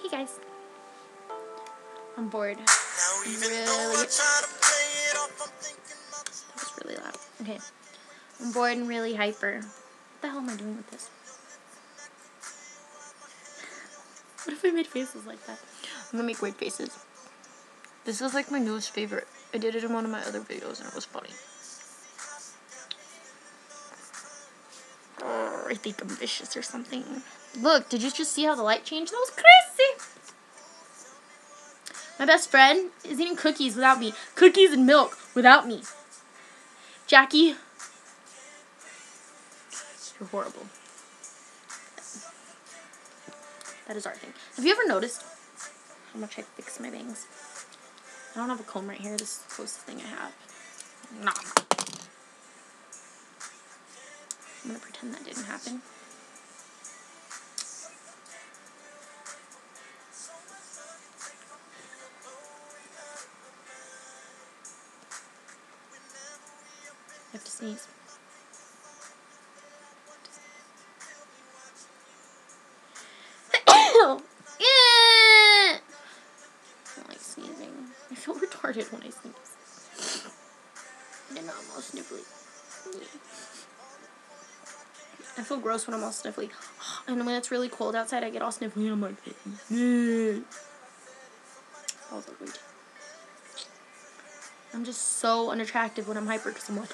Hey guys. I'm bored. That was really loud. Okay. I'm bored and really hyper. What the hell am I doing with this? What if I made faces like that? I'm gonna make weird faces. This is like my newest favorite. I did it in one of my other videos and it was funny. Oh, I think I'm vicious or something. Look, did you just see how the light changed? That was crazy. My best friend is eating cookies without me. Cookies and milk without me. Jackie, you're horrible. That is our thing. Have you ever noticed how much I fix my bangs? I don't have a comb right here. This is the closest thing I have. Nah. I'm gonna pretend that didn't happen. I have to sneeze. I don't like sneezing. I feel retarded when I sneeze. And I'm all sniffly. I feel gross when I'm all sniffly. And when it's really cold outside, I get all sniffly and I'm like, all ugly. I'm just so unattractive when I'm hyper because I'm like,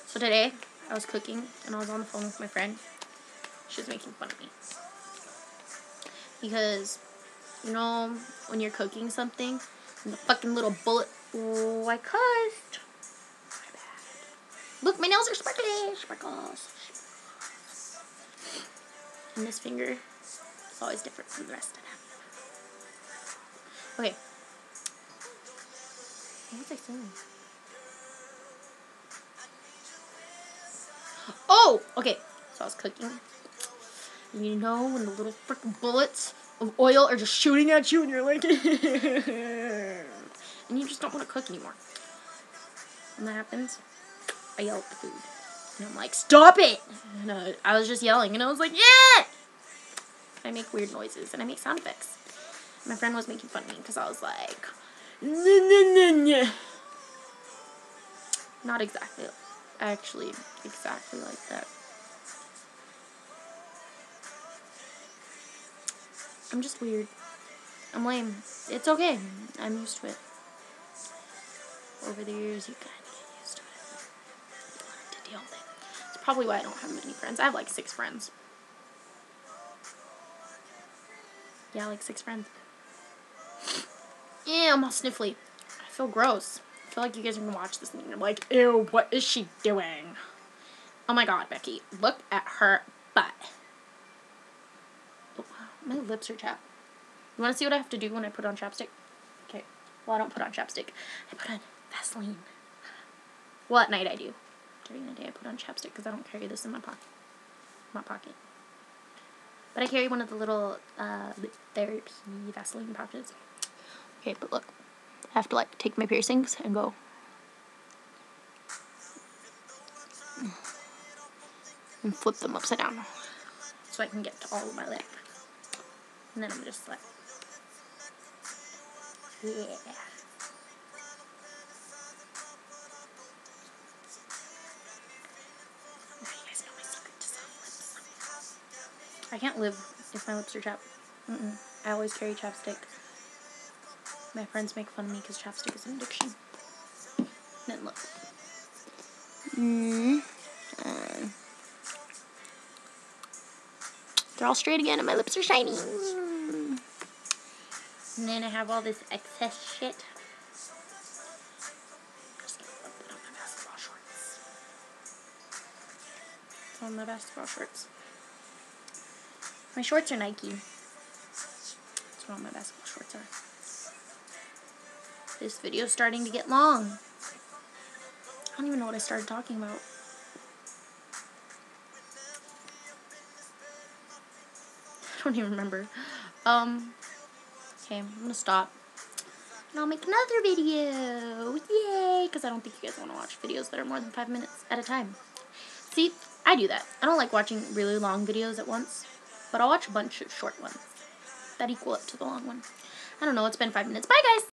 So today, I was cooking and I was on the phone with my friend. She was making fun of me. Because, you know, when you're cooking something and the fucking little bullet. Oh, I cussed. My bad. Look, my nails are sparkly. Sparkles. And this finger is always different from the rest of them. Okay. What was I saying? Oh, okay. So I was cooking. And you know when the little freaking bullets of oil are just shooting at you and you're like, and you just don't want to cook anymore. When that happens, I yell at the food. And I'm like, stop it! And I was just yelling and I was like, yeah! I make weird noises and I make sound effects. My friend was making fun of me because I was like, not exactly, actually, exactly like that. I'm just weird. I'm lame. It's okay. I'm used to it. Over the years, you kind of get used to it. You learn to deal with it. It's probably why I don't have many friends. I have like 6 friends. Yeah, like 6 friends. Yeah, I'm all sniffly. I feel gross. I feel like you guys are going to watch this and you're like, ew, what is she doing? Oh my god, Becky. Look at her butt. Oh, my lips are chapped. You want to see what I have to do when I put on chapstick? Okay. Well, I don't put on chapstick. I put on Vaseline. Well, at night I do. During the day I put on chapstick because I don't carry this in my pocket. But I carry one of the little therapy Vaseline pouches. Okay, but look. I have to like take my piercings and go. And flip them upside down. So I can get to all of my lip. And then I'm just like, yeah. I can't live if my lips are chapped. I always carry chapstick. My friends make fun of me because chapstick is an addiction. And then look. They're all straight again and my lips are shiny. And then I have all this excess shit. Just gonna put on my basketball shorts. It's on my basketball shorts. My shorts are Nike. That's what all my basketball shorts are. This video's starting to get long. I don't even know what I started talking about. I don't even remember. Okay, I'm gonna stop. And I'll make another video. Yay! Because I don't think you guys want to watch videos that are more than 5 minutes at a time. See? I do that. I don't like watching really long videos at once, but I'll watch a bunch of short ones that equal up to the long one. I don't know. It's been 5 minutes. Bye, guys.